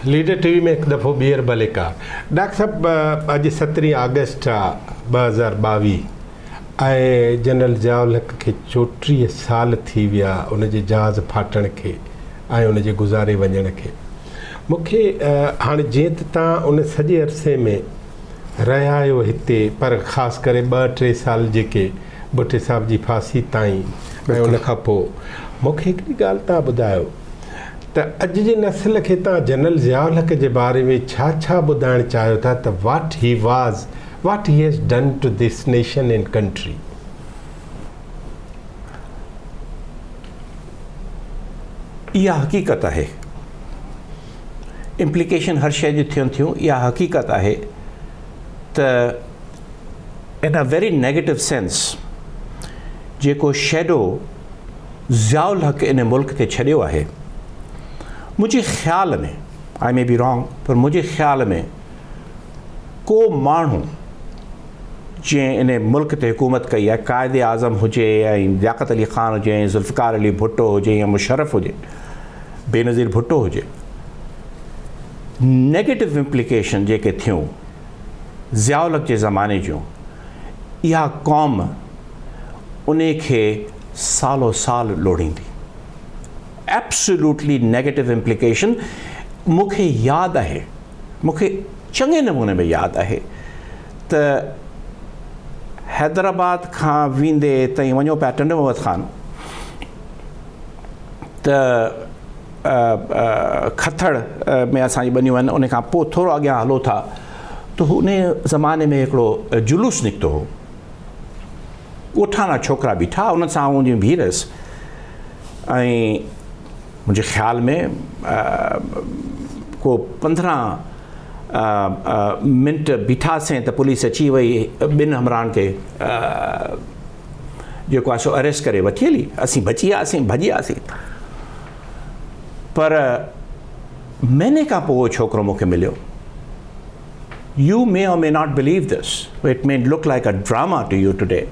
Leader TV में हिकु दफ़ो ॿीहर भले कार डॉक्टर साहब अॼु 17 अगस्त आहे 2022 ऐं जनरल ज़ियाउल हक़ खे 34 साल थी विया उनजे जहाज़ फाटण खे ऐं उनजे गुज़ारे वञण खे मूंखे हाणे जीअं त तव्हां उन सॼे अरसे में रहिया आहियो हिते पर ख़ासि करे 2-3 साल जेके भुट्टे साहिब जी फांसी ताईं ऐं उन खां पोइ मूंखे हिकिड़ी ॻाल्हि तव्हां ॿुधायो त अॼु जी नस्ल खे तव्हां जनरल ज़ियाउल हक़ जे बारे में छा छा ॿुधाइणु चाहियो था त what he has done to this nation and country? इहा हक़ीक़त आहे इम्प्लिकेशन हर शइ जी थियनि थियूं इहा हक़ीक़त आहे त इन अ वेरी नेगेटिव सेंस जेको शैडो ज़ियाउल हक़ इन मुल्क ते छॾियो आहे मुंहिंजे ख़्याल में आई मे बी रॉन्ग पर मुंहिंजे ख़्याल में को माण्हू जंहिं इन मुल्क ते हुकूमत कई आहे क़ाइदे आज़म हुजे ऐं लियाक़त अली ख़ान हुजे ऐं ज़ुल्फ़िकार अली भुट्टो हुजे या मुशर्रफ हुजे बेनज़ीर भुट्टो हुजे नेगेटिव इम्प्लिकेशन जेके थियूं ज़ियाउल हक़ जे ज़माने जूं इहा क़ौम उन खे सालो साल लोड़ींदी एब्सोल्युटली नेगेटिव इम्प्लिकेशन मूंखे यादि आहे मूंखे चङे नमूने में यादि आहे त हैदराबाद खां वेंदे ताईं वञो पिया टंड मोहम्मद ख़ान त खथड़ में असांजी बनियूं आहिनि उन खां पोइ थोरो अॻियां हलो था त उन ज़माने में हिकिड़ो जुलूस निकितो हो ॻोठाणा छोकिरा बीठा उन सां मुंहिंजी बीह रहियसि ऐं मुंहिंजे ख़्याल में को 15 मिंट बीठासीं त पुलिस अची वई ॿिनि हमराहनि खे जेको आहे सो अरेस्ट करे वठी हली असीं बची वियासीं भॼी वियासीं पर महीने खां पोइ उहो छोकिरो मूंखे मिलियो you may or may not believe this it may look like a drama to you today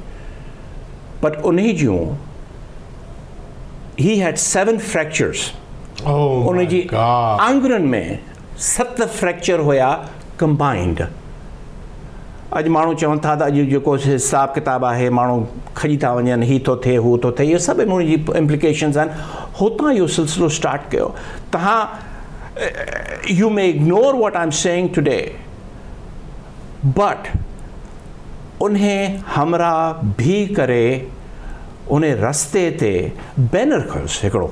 but उन्हीं जूं ही हैड 7 फ्रैक्चर्स उन जी आङुरियुनि में 7 फ्रैक्चर हुया कंबाइंड अॼु माण्हू चवनि था त अॼु जेको हिसाब किताब आहे माण्हू खॼी था वञनि ही थो थिए हू थो थिए इहे सभु उन जी इम्प्लिकेशन्स आहिनि हुतां इहो सिलसिलो स्टार्ट कयो तव्हां you may ignore what I am saying today but उन्हें हमरा भी करे उन रस्ते ते बैनर खयोसि हिकिड़ो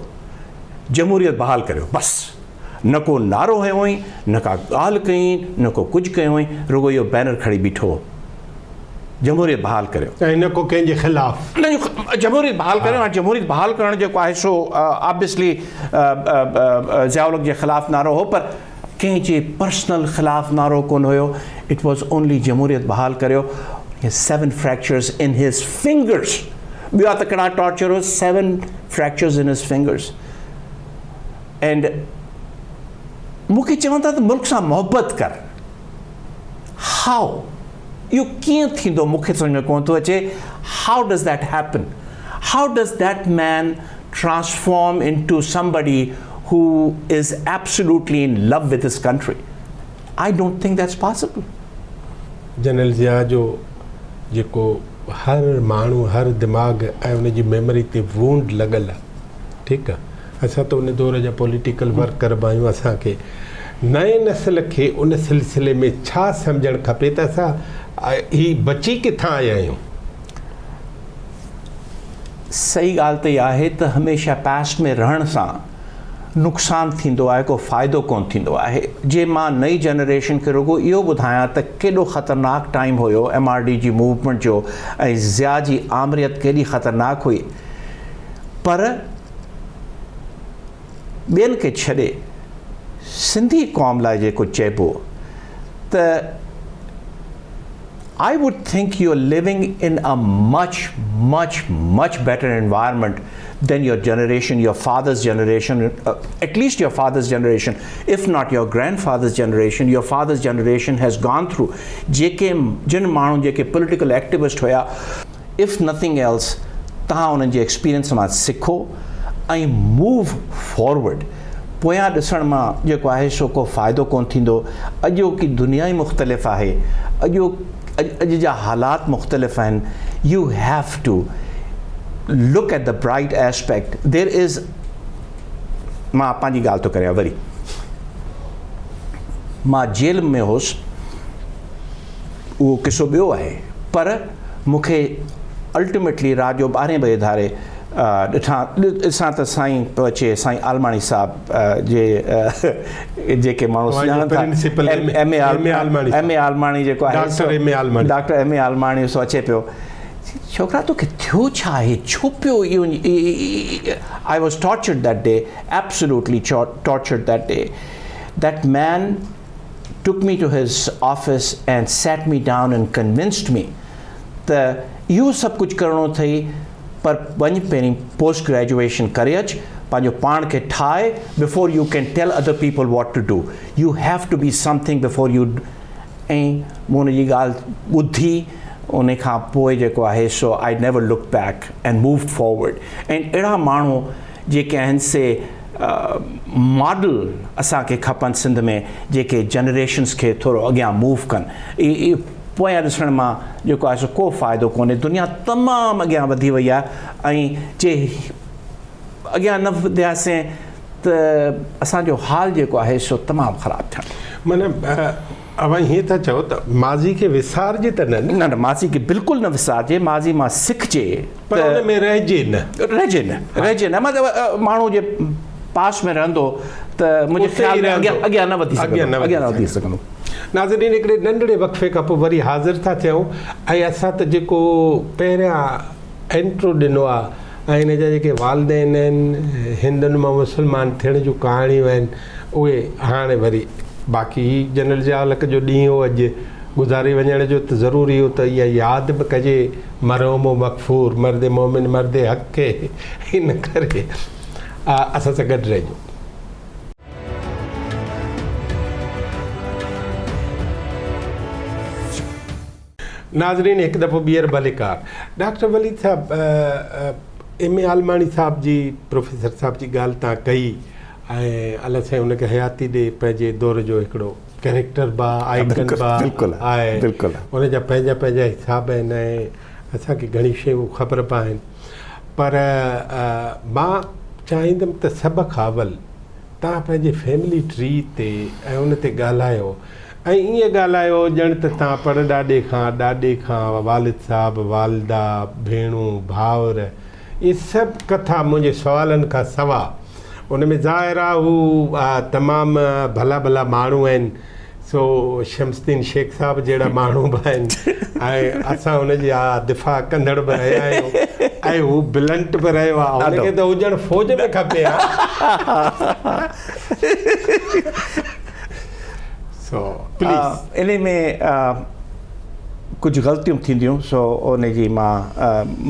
जमहूरियत बहाल करियो बसि न को नारो हयो हुई न का ॻाल्हि कई न को कुझु कयो हुई रुगो इहो बैनर खणी बीठो जमहूरियत बहाल करियो ऐं न को कंहिंजे ख़िलाफ़ न जमहूरियत बहाल करियो हाणे जमहूरियत बहाल करणु जेको आहे सो ऑब्वियसली ज़ियाउल हक़ जे ख़िलाफ़ नारो हो पर कंहिंजे पर्सनल ख़िलाफ़ नारो कोन हुयो इट वॉज़ ओनली जमहूरियत बहाल करियो 7 fractures in his fingers ॿिया त कहिड़ा टॉर्चर हो 7 fractures in his fingers and मूंखे चवनि था त मुल्क सां मोहबत कर हाउ इहो कीअं थींदो मूंखे सम्झ में कोन थो अचे how does that happen how does that man transform into somebody who is absolutely in love with his country I don't think that's possible General Zia जो जेको हर माण्हू हर दिमाग़ ऐं उनजी मेमोरी ते वूंड लॻल आहे ठीकु आहे असां त उन दौर जा पॉलिटिकल वर्कर बि आहियूं असांखे नए नस्ल खे उन सिलसिले में छा सम्झणु खपे त असां ही बची किथां आया आहियूं सही ॻाल्हि त इहा आहे त हमेशह पास्ट में रहण सां नुक़सानु थींदो आहे को फ़ाइदो कोन थींदो आहे जे मां नई जनरेशन खे रुगो इहो ॿुधायां त केॾो ख़तरनाक टाइम हुयो MRD जी मूवमेंट जो ऐं ज़िया जी आमरियत केॾी ख़तरनाक हुई पर ॿियनि खे छॾे सिंधी क़ौम लाइ जेको चइबो त I would think you're living in a much better environment than your generation, your father's generation, at least your father's generation, if not your grandfather's generation. Your father's generation has gone through जिन माण्हुनि जेके political activist हुया, if nothing else, तव्हां उन्हनि जे experience मां सिखो ऐं move forward. पोयां ॾिसण मां जेको आहे सो को फ़ाइदो कोन थींदो. अॼोकी दुनिया ई मुख़्तलिफ़ आहे, अॼु जा हालात मुख़्तलिफ़ आहिनि. You have to look at the bright aspect. There is, मां पंहिंजी ॻाल्हि थो करियां वरी. मां जेल में हुउसि, उहो किसो ॿियो आहे, पर मूंखे अल्टीमेटली राति जो 12 बजे धारे ॾिसां त साईं पियो अचे, साईं आलमाणी साहब जेके माण्हू सुञाणनि था, एम ए आलमाणी जेको आहे, डॉक्टर एम ए आलमाणी सो अचे पियो. छोकिरा तोखे थियो छा आहे, छो पियो इहो? I was tortured that day, absolutely tortured that day. That man took me to his office and sat me down and convinced me त इहो सभु कुझु करिणो अथई, पर वञ पहिरीं पोस्ट ग्रेजुएशन करे अचु, पंहिंजो पाण खे ठाहे, before you can tell other people what to do. You have to be something before you. ऐं मूं हुनजी ॻाल्हि ॿुधी, उन खां पोइ जेको आहे सो I never look back and move forward. ऐं अहिड़ा माण्हू जेके आहिनि से मॉडल असांखे खपनि सिंध में, जेके जनरेशन्स खे थोरो अॻियां मूव कनि. पोयां ॾिसण मां जेको आहे सो को फ़ाइदो कोन्हे. दुनिया तमामु अॻियां वधी वई आहे, ऐं जे अॻियां न वधियासीं त असांजो हाल जेको आहे सो तमामु ख़राबु थियणो. माना अवां हीअं था चओ त माज़ी खे विसारजे त न? माज़ी खे बिल्कुलु न विसारजे, माज़ी मां सिखजे, पर हुन में रहिजे न. मतिलबु माण्हू जे पास में रहंदो त मुंहिंजे ख़्याल में अॻियां न वधी सघंदो. नाज़रीन, हिकिड़े नंढड़े वक़फ़े खां पोइ वरी हाज़िर था थियूं. ऐं असां त जेको पहिरियां एंट्रो ॾिनो आहे, ऐं हिन जा जेके वालदेन आहिनि, हिंदुनि मां मुस्लमान थियण जूं कहाणियूं आहिनि, उहे हाणे वरी बाक़ी जनरल ज़ियाउल जो ॾींहुं हो अॼु, गुज़ारे वञण जो त ज़रूरी हो त इहा यादि बि कजे मरहूम मग़फ़ूर मर्द मोमिन मर्द हक़ खे. इन करे असां सां गॾु रहिजो. नाज़रीन, हिकु दफ़ो ॿीहर भलेकार. डॉक्टर वलीद साहब, एम ए आलमाणी साहब जी, प्रोफेसर साहब जी ॻाल्हि तव्हां कई, ऐं अलाह साईं हुनखे हयाती ॾे, पंहिंजे दौर जो हिकिड़ो कैरेक्टर बि आइकन बि आहे, हुनजा पंहिंजा पंहिंजा हिसाब आहिनि, ऐं असांखे घणी शयूं ख़बर बि आहिनि. पर मां चाहींदुमि त सभ खां अवल तव्हां पंहिंजे फैमिली ट्री ते ऐं उन ते ॻाल्हायो, ऐं ईअं ॻाल्हायो ॼण त तव्हां ॾाॾे खां वालिद साहब, वालिदा, भेणूं, भाउर, इहे सभु कथा मुंहिंजे सुवालनि खां सवा. उन में ज़ाहिर आहे हू तमामु भला भला माण्हू आहिनि. सो शमसुद्दीन शेख साहब जहिड़ा माण्हू बि आहिनि, ऐं असां हुनजी दिफ़ा कंदड़ बि रहिया आहियूं, ऐं हू ब्लंट बि रहियो आहे. हुनखे त हुजणु फ़ौज में खपे. सो प्लीज़, इन में कुझु ग़लतियूं थींदियूं, सो उन जी मां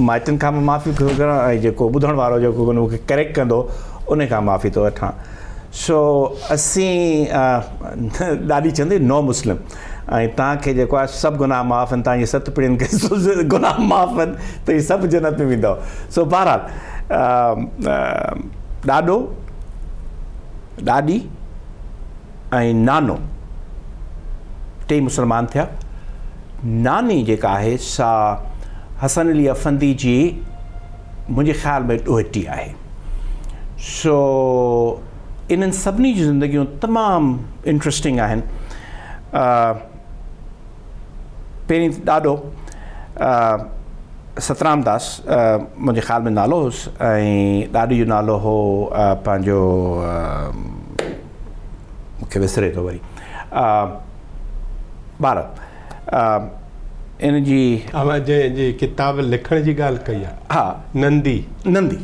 माइटनि खां बि माफ़ी थो करां, ऐं जेको ॿुधण वारो जेको मूंखे करेक्ट कंदो उन खां माफ़ी थो वठां. सो असीं ॾाढी चवंदी नौ मुस्लिम, ऐं तव्हांखे जेको आहे सभु गुनाह माफ़ु आहिनि, तव्हांजी 7 पीढ़ियुनि खे गुनाह माफ़ु आहिनि, त इहे सभु जन्नत में वेंदव. सो बहरहाल, ॾाॾो, ॾाॾी ऐं नानो 3 मुस्लमान थिया. नानी जेका आहे सा हसन अली अफंदी जी मुंहिंजे ख़्याल में ॾोहिटी आहे. सो इन्हनि सभिनी जी ज़िंदगियूं तमामु इंट्रस्टिंग आहिनि. पहिरीं ॾाॾो सतराम दास मुंहिंजे ख़्याल में नालो हुउसि, ऐं ॾाॾी जो नालो हो पंहिंजो, मूंखे विसरे थो वरी, ॿार इन जी किताब लिखण जी ॻाल्हि कई आहे. हा, नंदी,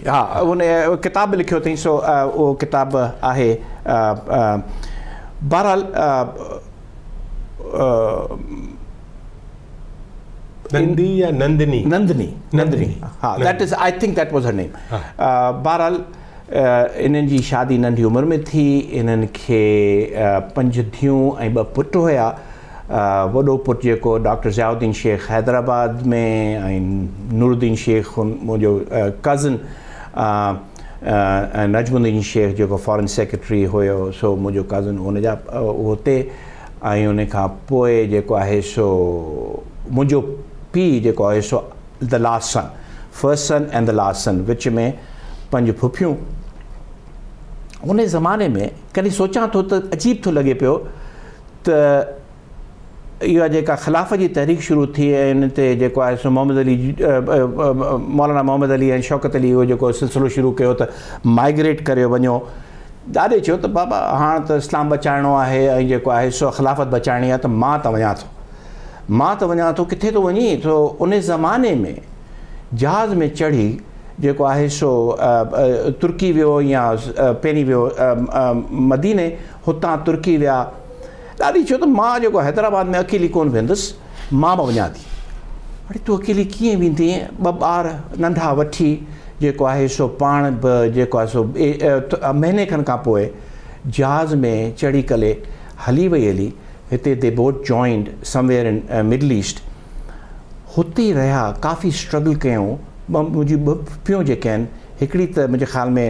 हा, उन किताब लिखियो अथई. सो उहो किताब आहे. बहरहाल, नंदी या नंदनी, हा, that is, I think that was her name. बहरहाल, इन्हनि जी शादी नंढी उमिरि में थी. इन्हनि खे 5 धीअरूं ऐं 2 पुट हुया. वॾो पुटु जेको डॉक्टर ज़ियाउद्दीन शेख हैदराबाद में, ऐं नूरुद्दीन शेख मुंहिंजो कज़न ऐं नजमुद्दीन शेख जेको फॉरेन सेक्रेटरी हुयो सो मुंहिंजो कज़न हुनजा हुते ऐं उन खां पोइ जेको आहे सो मुंहिंजो पीउ जेको आहे सो the last son first son and the last son which में 5 फुफियूं उन ज़माने में कॾहिं सोचां थो त अजीब थो लॻे पियो त इहा जेका ख़िलाफ़त जी तहरीक शुरू थी ऐं इन ते जेको आहे सो मोहम्मद अली मौलाना मोहम्मद अली ऐं शौकत अली उहो जेको सिलसिलो शुरू कयो त माइग्रेट करे वञो ॾाॾे चयो त बाबा हाणे त इस्लाम बचाइणो आहे ऐं जेको आहे सो ख़िलाफ़त बचाइणी आहे त मां त वञां थो किथे थो वञी तो उन ज़माने में जहाज़ में चढ़ी जेको आहे सो तुर्की वियो या पहिरीं वियो मदीने हुतां तुर्की विया ॾाढी चयो त मां जेको हैदराबाद में अकेली कोन वेंदुसि मां वञा थी अड़े तूं अकेली कीअं वेंदी 2 ॿार नंढा वठी जेको आहे सो पाण बि जेको आहे सो महीने खनि खां पोइ जहाज़ में चढ़ी करे हली हिते they both joined somewhere in middle east हुते ई रहिया काफ़ी स्ट्रगल कयूं मुंहिंजी 2 पियूं जेके आहिनि हिकिड़ी त मुंहिंजे ख़्याल में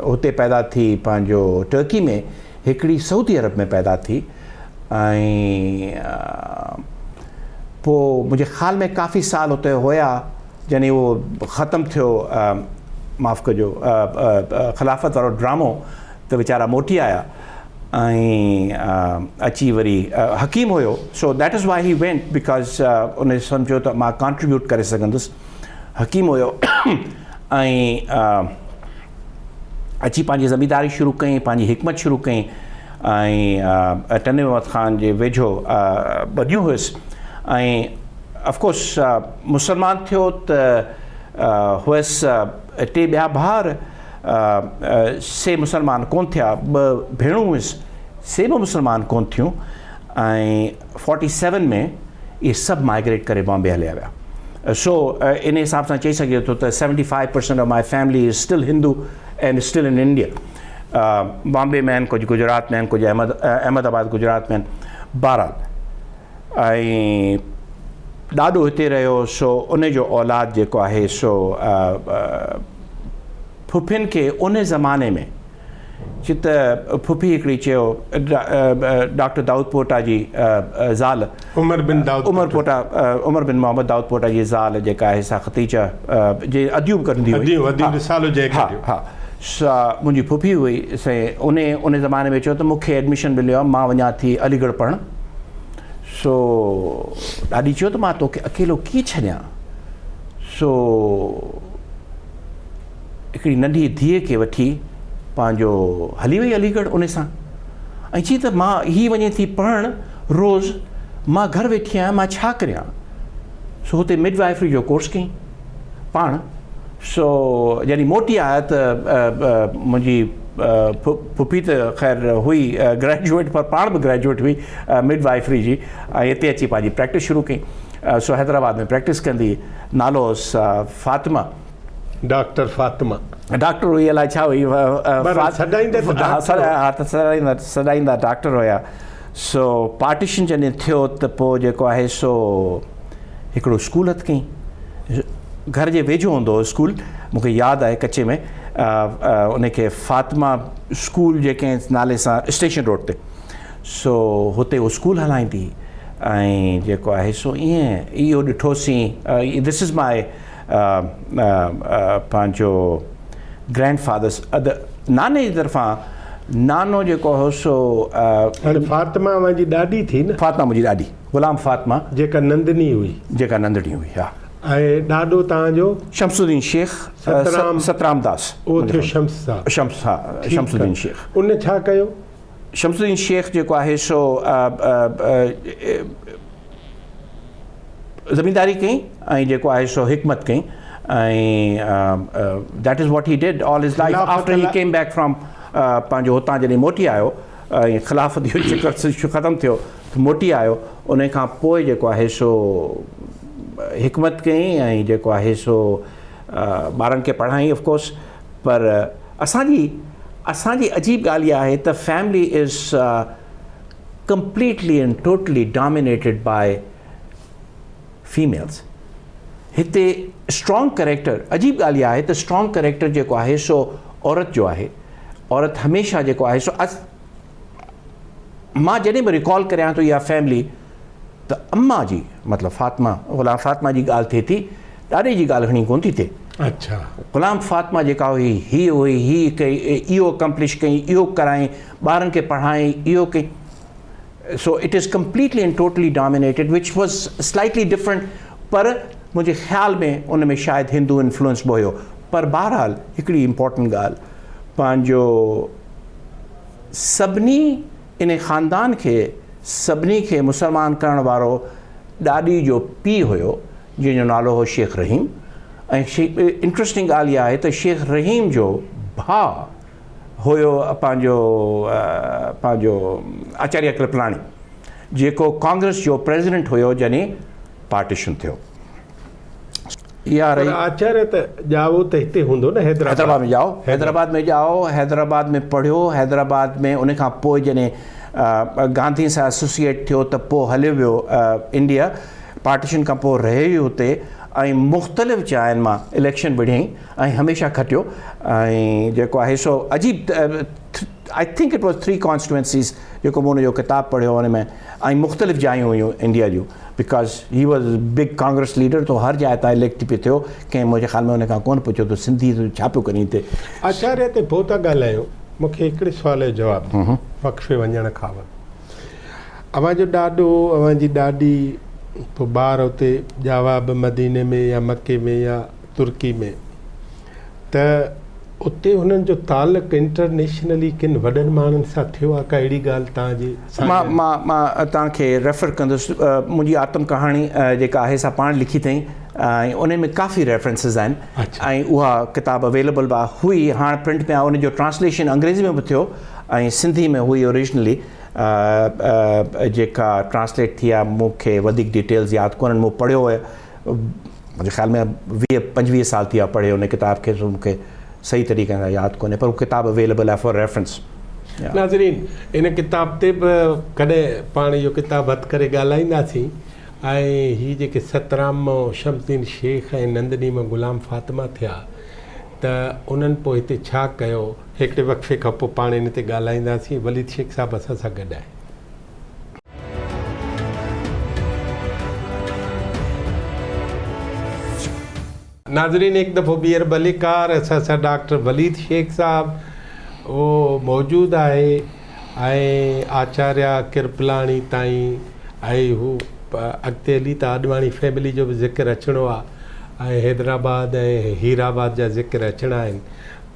हुते पैदा थी पंहिंजो टर्की में हिकिड़ी सऊदी अरब में पैदा थी ऐं पोइ मुंहिंजे ख़्याल में काफ़ी साल हुते हुया जॾहिं उहो ख़तमु थियो माफ़ु कजो ख़िलाफ़त वारो ड्रामो त वीचारा मोटी आया ऐं अची वरी हकीम हुयो so that is why he went because उन सम्झो त मां कॉन्ट्रीब्यूट करे सघंदुसि हकीम हुयो ऐं अची पंहिंजी ज़मींदारी शुरू कई पंहिंजी हिकमत शुरू कई ऐं टने मोहम्मद ख़ान जे वेझो ॿधियो हुयुसि ऐं ऑफकोर्स मुसलमान थियो त हुअसि 2 ॿिया भाउर से मुसलमान कोन थिया 2 भेणूं हुयुसि से बि मुसलमान कोन थियूं ऐं 47 में इहे सभु माइग्रेट करे बॉम्बे हलिया विया सो इन हिसाब सां चई सघे थो त 75% of my family is still Hindu and still in India Bombay में आहिनि कुझु गुजरात में आहिनि कुझु अहमदाबाद गुजरात में आहिनि बहरहाल ऐं ॾाढो हिते रहियो सो उन जो औलाद जेको आहे सो फुफियुनि खे उन ज़माने में चित फुफी हिकिड़ी चयो डॉक्टर दाऊद पोटा जी ज़ाल उमर बिन मोहम्मद दाऊद पोटा जी ज़ाल जेका आहे सा ख़तीजा जे अदयूब कंदी हुई मुंहिंजी फुफी हुई से उन ज़माने में चयो त मूंखे एडमिशन मिलियो आहे मां वञा थी अलीगढ़ पढ़णु सो ॾाढी चयो त मां तोखे अकेलो कीअं छॾियां सो हिकिड़ी नंढी धीअ खे वठी पंहिंजो हली वई अलीगढ़ उन सां ऐं चई त मां हीअ वञे थी पढ़णु रोज़ मां घर वेठी आहियां मां छा करियां सो हुते मिडवाइफरी जो कोर्स कई पाण सो जॾहिं मोटी आया त मुंहिंजी फुफी त ख़ैर हुई ग्रेजुएट पर पाण बि ग्रेजुएट हुई मिडवाइफरी जी ऐं हिते अची पंहिंजी प्रैक्टिस शुरू कई सो हैदराबाद में प्रैक्टिस कंदी नालो हुअसि फातिमा डॉक्टर फातिमा डॉक्टर हुई अलाए छा हुई सॾाईंदा डॉक्टर हुया सो पार्टीशन जॾहिं थियो त पोइ जेको आहे सो हिकिड़ो स्कूल हथ कई घर जे वेझो हूंदो हो स्कूल मूंखे यादि आहे कच्चे में उनखे फातिमा स्कूल जेके नाले सां स्टेशन रोड ते सो हुते उहो स्कूल हलाईंदी ऐं जेको आहे सो ईअं इहो ॾिठोसीं दिस इज़ माई पंहिंजो ग्रैंड फादर्स नाने जी तरफ़ां नानो जेको हो सो फातिमा मुंहिंजी ॾाॾी थी न फातिमा मुंहिंजी ॾाॾी ग़ुलाम फातिमा जेका नंदनी हुई हा ऐं ॾाॾो तव्हांजो शमसुद्दीन शेख सतराम दास उहो थियो शमसुद्दीन शेख उन छा कयो शमसुद्दीन शेख जेको आहे सो ज़मींदारी कई ऐं जेको आहे सो हिकमत कई ऐं that is what he did all his life after he came back from पंहिंजो हुतां जॾहिं मोटी आयो ऐं ख़िलाफ़त जो चकर ख़तमु थियो मोटी आयो उन खां पोइ जेको आहे सो हिकमत कई ऐं जेको आहे सो ॿारनि खे पढ़ाई ऑफकोर्स पर असांजी अजीब ॻाल्हि इहा आहे त family is completely and totally dominated by females हिते स्ट्रॉन्ग कैरेक्टर अजीब ॻाल्हि इहा आहे त स्ट्रॉन्ग कैरेक्टर जेको आहे सो औरत जो आहे औरत हमेशह जेको आहे सो मां जॾहिं बि रिकॉल करियां थो इहा फैमिली त अम्मा जी मतिलबु फातिमा ग़ुलाम फातिमा जी ॻाल्हि थिए थी ॾाॾे जी ॻाल्हि खणी कोन थी थिए अच्छा ग़ुलाम फातिमा जेका हुई हीअ हुई हीअ कई इहो अकम्पलिश कई इहो कराई ॿारनि खे पढ़ाई इहो कई so it is completely and totally dominated which was slightly different पर मुंहिंजे ख़्याल में उन में शायदि हिंदू इन्फ्लुएंस बि हुयो पर बहरहाल हिकिड़ी इम्पोर्टेंट ॻाल्हि पंहिंजो सभिनी इन ख़ानदान खे सभिनी खे मुसलमान करण वारो ॾाॾी जो पीउ हुयो जंहिंजो नालो हो शेख रहीम ऐं इंट्रस्टिंग ॻाल्हि इहा आहे त शेख रहीम जो भाउ हुयो पंहिंजो आचार्य कृपलाणी जेको कांग्रेस जो प्रेसिडेंट हुयो जॾहिं पार्टीशन थियो आचार्य त जाओ त हिते हूंदो न हैदराबाद में जाओ हैदराबाद में पढ़ियो हैदराबाद में उन खां पोइ जॾहिं गांधी सां एसोसिएट थियो त पोइ हलियो वियो इंडिया पार्टीशन खां पोइ रहे वियो हुते ऐं मुख़्तलिफ़ जायुनि मां इलेक्शन विढ़ियईं ऐं हमेशह खटियो ऐं जेको आहे सो अजीब I think it was 3 constituencies जेको मूं हुनजो किताबु पढ़ियो हुन में ऐं मुख़्तलिफ़ जायूं हुयूं इंडिया जूं because he was big Congress leader तो हर जाइ तां इलेक्ट पियो थियो कंहिं मुंहिंजे ख़्याल में हुन खां कोन पुछियो त सिंधी छा पियो करी हिते आचार्य ते पोइ था ॻाल्हायूं मूंखे हिकिड़े सुवाल जो जवाबु वक़्फ़े वञण खां अवांजो ॾाॾो अवांजी ॾाॾी पोइ ॿार हुते जावा बि मदीने में या मके में या तुर्की में त उते हुननि जो तालुक़ु इंटरनेशनली किन वॾनि माण्हुनि सां थियो आहे का अहिड़ी ॻाल्हि तव्हांजी मां तव्हांखे रेफर कंदुसि मुंहिंजी आत्म कहाणी जेका आहे सा पाण लिखी अथई ऐं उन में काफ़ी रेफरेंसिस आहिनि ऐं उहा किताबु अवेलेबल बि हुई हाणे प्रिंट में आहे उनजो ट्रांसलेशन अंग्रेज़ी में बि थियो ऐं सिंधी में हुई ओरिजिनली जेका ट्रांसलेट थी आहे मूंखे वधीक डिटेल्स यादि कोन्हनि मूं पढ़ियो हुयो मुंहिंजे ख़्याल में 20-25 साल थी विया पढ़े हुन किताब खे मूंखे सही तरीक़े सां यादि कोन्हे पर उहो किताबु अवेलेबल आहे फॉर रेफरेंस नाज़रीन इन किताब ते बि कॾहिं पाण इहो किताबु हथु करे ॻाल्हाईंदासीं ऐं हीअ जेके सतराम शमसीन शेख ऐं नंदनी में ग़ुलाम फातिमा थिया त उन्हनि पोइ हिते छा कयो हिकिड़े वक़्फ़े खां पोइ पाण इन ते ॻाल्हाईंदासीं वलीद शेख साहिबु असां सां गॾु आहे नाज़रीन हिकु दफ़ो ॿीहर भलीकार असां सां डॉक्टर वलीद शेख साहिबु उहो मौजूदु आहे ऐं आचार्य कृपलाणी ताईं ऐं हू अॻिते हली त आॾवाणी फैमिली जो बि ज़िक्र अचिणो आहे ऐं हैदराबाद ऐं हीराबाद जा ज़िक्र अचणा आहिनि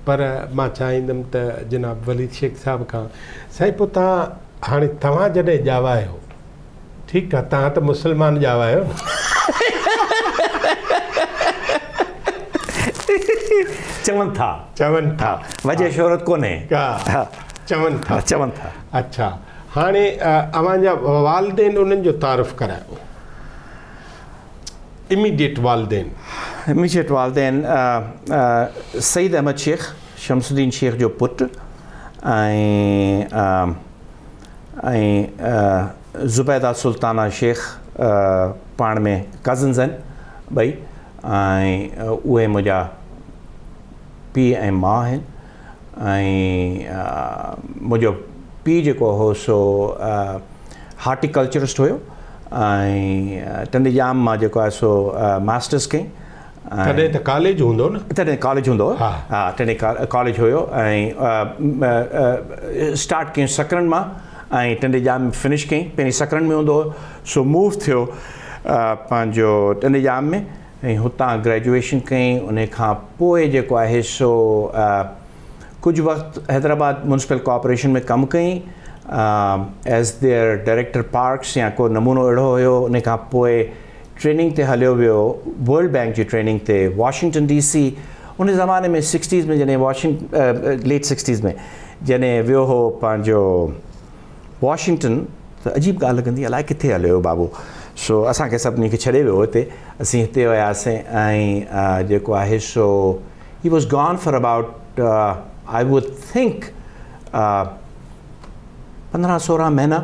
पर मां चाहींदुमि त जनाब वलीद शेख साहिब खां साईं पोइ तव्हां जॾहिं ॼावा आहियो ठीकु आहे तव्हां त मुस्लमान ॼावा आहियो न चवनि था वजह शोहरत कोन्हे चवनि था अच्छा हाणे अव्हांजा वालदेन उन्हनि जो तारुफ़ करायो इमीडिएट वालदेन सईद अहमद शेख शमसुद्दीन शेख जो पुटु ऐं ज़ुबैदा सुल्ताना शेख पाण में कज़न्स आहिनि ॿई ऐं उहे मुंहिंजा पीउ ऐं माउ आहिनि ऐं मुंहिंजो पीउ जेको हो सो हार्टिकल्चरिस्ट हुयो ऐं टंडीजाम मां जेको आहे सो मास्टर्स कई तॾहिं त कॉलेज हूंदो न तॾहिं कॉलेज हूंदो हा तॾहिं कॉलेज हुयो ऐं स्टार्ट कयूं सकरनि मां ऐं टंडीजाम में फिनिश कई पहिरीं सकरनि में हूंदो हुयो सो मूव थियो पंहिंजो टंडीजाम में ऐं हुतां ग्रेजुएशन कई उन खां पोइ जेको आहे सो कुझु वक़्तु हैदराबाद म्यूनिसिपल कॉर्पोरेशन में कमु कई एज़ देयर डायरेक्टर पार्क्स या को नमूनो अहिड़ो हुयो उन खां पोइ ट्रेनिंग ते हलियो वियो वर्ल्ड बैंक जी ट्रेनिंग ते वॉशिंगटन DC उन ज़माने में 60s में जॾहिं लेट 60s में जॾहिं वियो हो पंहिंजो वॉशिंगटन त अजीब ॻाल्हि लॻंदी अलाए किथे हलियो बाबू सो असांखे सभिनी खे छॾे वियो हिते असीं हिते वियासीं ऐं जेको आहे सो he was gone for about I would think 15-16 महीना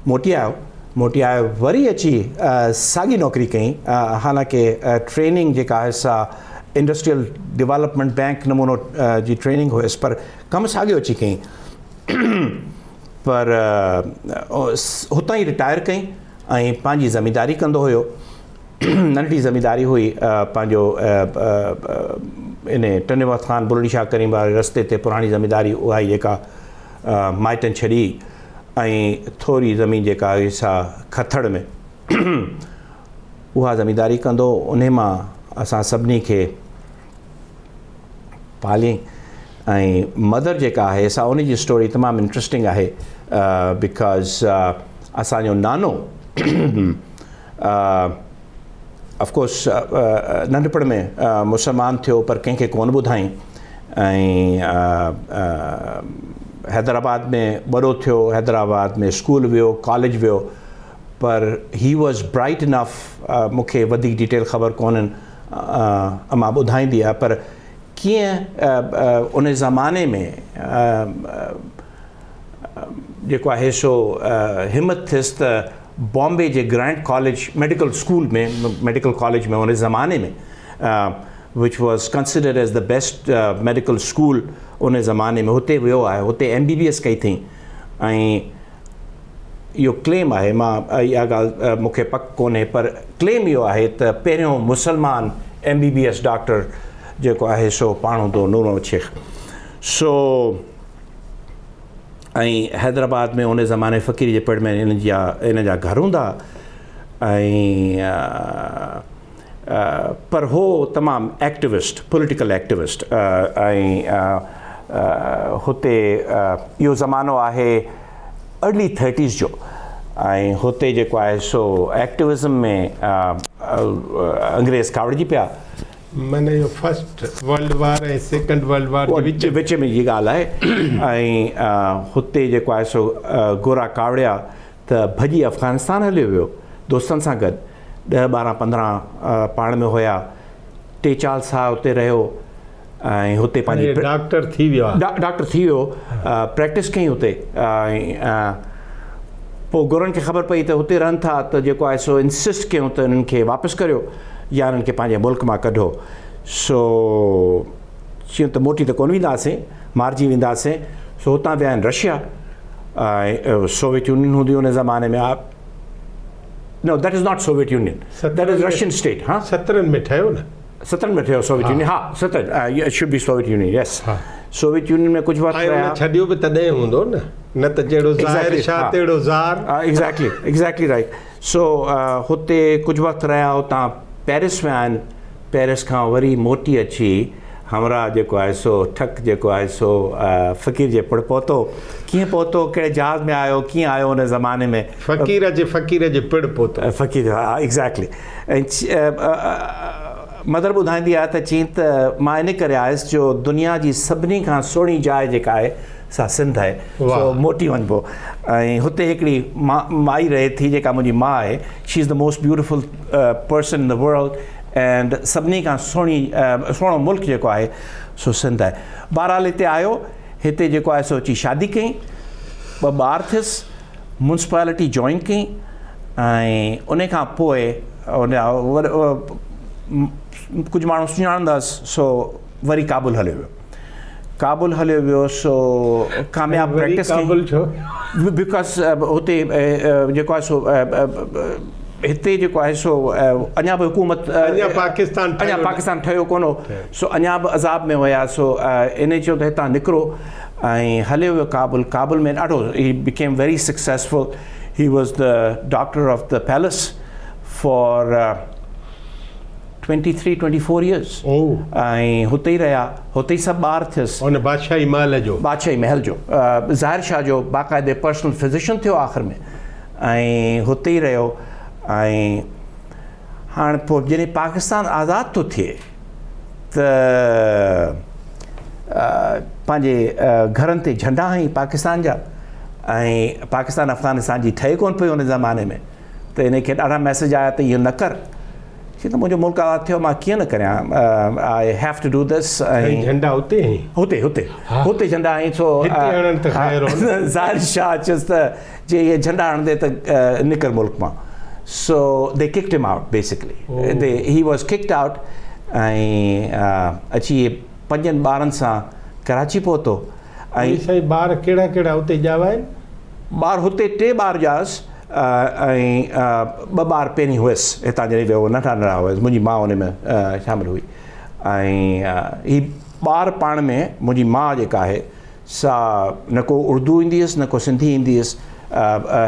मोटी आयो मोटी आयो वरी अची साॻी नौकरी कई हालांकि ट्रेनिंग जेका आहे सा इंडस्ट्रियल डेवलपमेंट बैंक नमूनो जी ट्रेनिंग हुयसि पर कमु साॻियो अची कई पर हुतां ई रिटायर कई ऐं पंहिंजी ज़मींदारी कंदो हुयो नंढी ज़मींदारी हुई पंहिंजो इन टनिवत ख़ान बुलंद शाह करीम वारे रस्ते ते पुराणी ज़मींदारी उहा ई जेका माइटनि छॾी ऐं थोरी ज़मीन जेका हुई सा खथड़ में उहा ज़मींदारी कंदो उन मां असां सभिनी खे पालियईं ऐं मदर जेका आहे सा उन जी स्टोरी तमामु इंट्रस्टिंग आहे बिकॉज़ असांजो नानो ऑफकोर्स नंढपण में मुसलमान थियो पर कंहिंखे कोन ॿुधाई ऐं हैदराबाद में वॾो थियो हैदराबाद में स्कूल वियो कॉलेज वियो पर ही वॉज़ ब्राइट इनफ मूंखे वधीक डिटेल ख़बर कोन्हनि अमां ॿुधाईंदी आहे पर कीअं उन ज़माने में जेको आहे सो हिमत थियसि त बॉम्बे जे ग्रैंड कॉलेज मेडिकल कॉलेज में उन ज़माने में which was considered as the best medical school उन ज़माने में हुते वियो आहे हुते MBBS कई अथई ऐं इहो क्लेम आहे मां इहा ॻाल्हि मूंखे पक कोन्हे पर क्लेम इहो आहे त पहिरियों मुसलमान MBBS डॉक्टर जेको आहे सो पाण हूंदो नूर शेख सो ऐं हैदराबाद में उन ज़माने फ़क़ीर जे पिण में इन जा घर हूंदा ऐं पर हो तमामु एक्टिविस्ट पॉलिटिकल एक्टिविस्ट ऐं हुते इहो ज़मानो आहे अर्ली 30s जो ऐं हुते जेको आहे सो एक्टिविज़म में अंग्रेज़ कावड़जी पिया माना इहो फर्स्ट वर्ल्ड वार ऐं सेकंड वर्ल्ड वार विच में इहा ॻाल्हि आहे ऐं हुते जेको आहे सो गोरा कावड़िया त भॼी अफ़गानिस्तान हलियो वियो दोस्तनि सां गॾु 10, 12, 15 पाण में हुया 3-4 साल हुते रहियो ऐं हुते पंहिंजी डॉक्टर थी वियो प्रैक्टिस कई हुते ऐं पोइ गुरुनि खे ख़बर पई त हुते रहनि था त जेको आहे सो इंसिस्ट कयूं त इन्हनि खे वापसि करियो या इन्हनि खे पंहिंजे मुल्क मां कढो सो चयूं त मोटी त कोन वेंदासीं मारिजी वेंदासीं सो हुतां विया आहिनि रशिया ऐं सोवियत यूनियन हूंदी उन ज़माने में No, that is not Soviet Union. That is Russian state. हाँ 17 में ठहियो न 17 में ठहियो Soviet Union हाँ 17 it should be Soviet Union yes Soviet Union में कुछ वक़्तु रहिया छॾियो बि तॾहिं हूंदो न त जहिड़ो ज़ाहिर शाह तहिड़ो ज़ार exactly right so हुते कुझु वक़्तु रहिया हुतां पेरिस में आहिनि पेरिस खां वरी मोटी अची हमरा जेको आहे सो ठक जेको आहे सो फ़क़ीर जे पिण पहुतो कीअं पहुतो कहिड़े जहाज़ में आयो कीअं आयो उन ज़माने में फ़क़ीर जे पिण पहुतो फ़क़ीर हा एग्ज़ैक्टली ऐं मदर ॿुधाईंदी आहे त चई त मां इन करे आयुसि जो दुनिया जी सभिनी खां सुहिणी जाइ जेका आहे सा सिंध आहे सो मोटी वञिबो ऐं हुते हिकिड़ी माई रहे थी जेका मुंहिंजी माउ आहे she is the most beautiful person in the world and सभिनी खां सुहिणो मुल्क जेको आहे सो सिंध आहे बहरहाल हिते आयो हिते जेको आहे सो अची शादी कई 2 ॿार थियसि म्युनिसिपैलिटी जॉइन कई ऐं उन खां पोइ कुझु माण्हू सुञाणंदासीं सो वरी काबुल हलियो वियो सो कामयाबु प्रैक्टिस कई बिकॉज़ हुते जेको आहे सो हिते जेको आहे सो अञा बि हुकूमत पाकिस्तान ठहियो कोन हो सो अञा बि अज़ाब में हुया सो इन चयो त हितां निकिरो ऐं हलियो वियो काबुल में ॾाढो he became very successful he was the doctor of the palace for 23-24 years ऐं हुते ई रहिया हुते ई सभु ॿार थियसि उन बादशाही महल जो ज़ाहिर शाह जो बाक़ाइदे पर्सनल फिज़िशियन थियो आख़िर में ऐं हुते ई रहियो ऐं हाणे पोइ जॾहिं पाकिस्तान आज़ादु थो थिए त पंहिंजे घरनि ते झंडा हई पाकिस्तान जा ऐं पाकिस्तान अफ़गानिस्तान जी ठहे कोन पई उन ज़माने में त इन खे ॾाढा मैसेज आया त इहो न कर कि त मुंहिंजो मुल्क आज़ादु थियो मां कीअं न करियां I have to do this ऐं झंडा हुते हुते झंडा आहीं छो ज़ाहिर शाह चयुसि त जे इहे झंडा हणंदे त निकर मुल्क मां सो दे किक्ड हिम out basically he was kicked out ऐं अची इहे 5 ॿारनि सां कराची पहुतो ऐं साईं ॿार कहिड़ा कहिड़ा हुते ॼावा आहिनि ॿार हुते 3 ॿार ॼावसि ऐं 2 ॿार पहिरीं हुयसि हितां जॾहिं वियो नंढा नंढा हुयसि मुंहिंजी माउ हुन में शामिल हुई ऐं ही ॿार पाण में मुंहिंजी माउ जेका आहे सा न को उर्दू ईंदी हुअसि न को सिंधी ईंदी हुअसि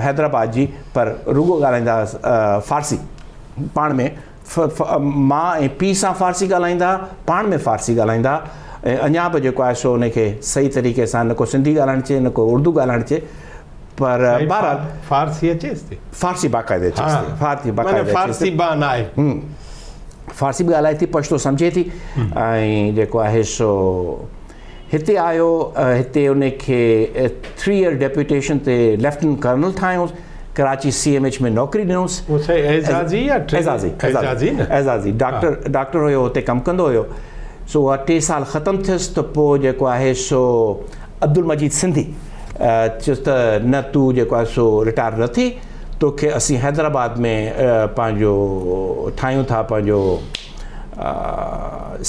हैदराबाद जी पर रुॻो ॻाल्हाईंदा हुअसि फ़ारसी पाण में माउ ऐं पीउ सां फ़ारसी ॻाल्हाईंदा पाण में फ़ारसी ॻाल्हाईंदा ऐं अञा बि जेको आहे सो उनखे सही तरीक़े सां न को सिंधी ॻाल्हाइणु अचे न को उर्दू ॻाल्हाइणु अचे पर बहरहाल फ़ारसी अचेसि थी फ़ारसी बाक़ाइदे अचेसि फ़ारसी बान आहे फ़ारसी बि ॻाल्हाए थी पछतो सम्झे थी ऐं जेको आहे सो हिते आयो हिते उनखे 3 ईयर डेप्यूटेशन ते लेफ्टिनेंट कर्नल ठाहियोसि कराची CMH में नौकरी ॾिनोसि एज़ाज़ी डॉक्टर हुयो हुते कमु कंदो हुयो सो उहा 3 साल ख़तमु थियसि त पोइ जेको आहे सो अब्दुल मजीद सिंधी चयुसि त न तूं जेको आहे सो रिटायर न थी तोखे असीं हैदराबाद में पंहिंजो ठाहियूं था पंहिंजो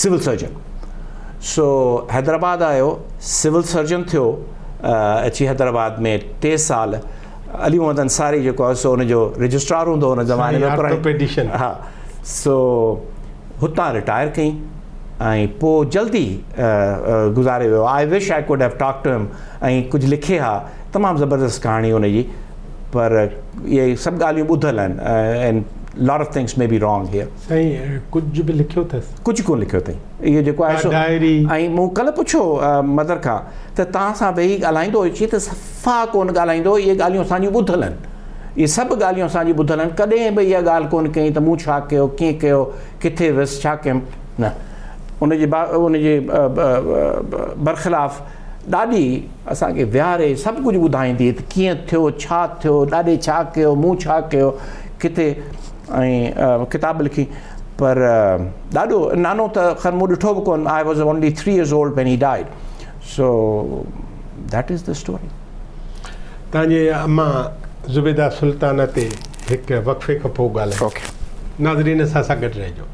सिविल सर्जन सो हैदराबाद आयो सिविल सर्जन थियो अची हैदराबाद में 3 साल अली मोहम्मद अंसारी जेको आहे सो हुनजो रजिस्ट्रार हूंदो हुन ज़माने में हा सो हुतां रिटायर कई ऐं पोइ जल्दी गुज़ारे वियो I wish I could have talk to him ऐं कुझु लिखे हा तमामु ज़बरदस्त कहाणी हुनजी पर इहे सभु ॻाल्हियूं ॿुधल आहिनि and lot of things may be wrong here साईं कुझु बि लिखियो अथसि कुझु कोन लिखियो अथई इहो जेको आहे सो ऐं मूं कल्ह पुछो मदर खां त तव्हां सां वेही ॻाल्हाईंदो चई त सफ़ा कोन ॻाल्हाईंदो इहे ॻाल्हियूं असांजियूं ॿुधल आहिनि इहे सभु ॻाल्हियूं असांजी ॿुधल आहिनि कॾहिं बि इहा ॻाल्हि कोन कई त मूं छा कयो कीअं कयो किथे वियुसि छा कयुमि न उनजे बरख़िलाफ़ ॾाढी असांखे विहारे सभु कुझु ॿुधाईंदी त कीअं थियो छा थियो ॾाॾे छा कयो मूं छा कयो किथे ऐं किताब लिखी पर ॾाढो नानो त ख़ैर मूं ॾिठो बि कोन I was only 3 years old when he died so that is the story तव्हांजे अम्मा ज़ुबैदा सुल्ताना ते हिकु वक़फ़े खां पोइ ॻाल्हायो ओके नाज़रीन सां गॾु रहिजो